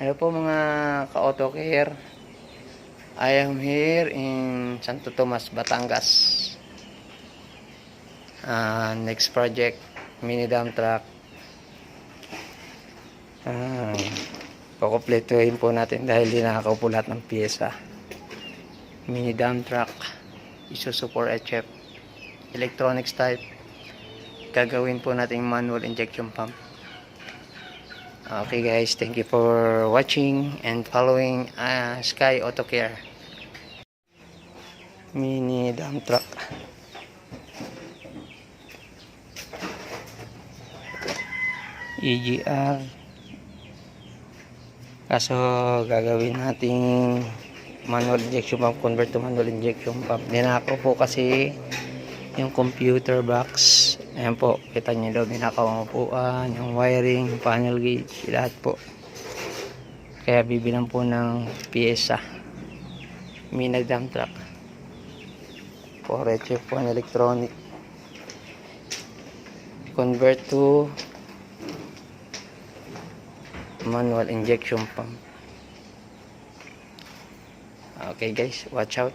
Hello po mga ka-auto care. I am here in Santo Tomas, Batangas. Next project, mini dump truck. Kukumpletuhin po natin dahil di nakakaupo lahat ng pyesa. Mini dump truck, Isuzu 4HF, electronics type. Gagawin po natin manual injection pump. Okay guys, thank you for watching and following Sky Auto Care. Mini dump truck. EGR. Kaso gagawin nating manual injection pump, convert to manual injection pump. Ninakaw po kasi yung computer box. Ayan po, kita nyo daw, ninakaw ang upuan, yung wiring, panel gauge, lahat po. Kaya bibilang po ng pyesa. Mini dump truck. 4HF po ang electronic. Convert to manual injection pump. Okay guys, watch out.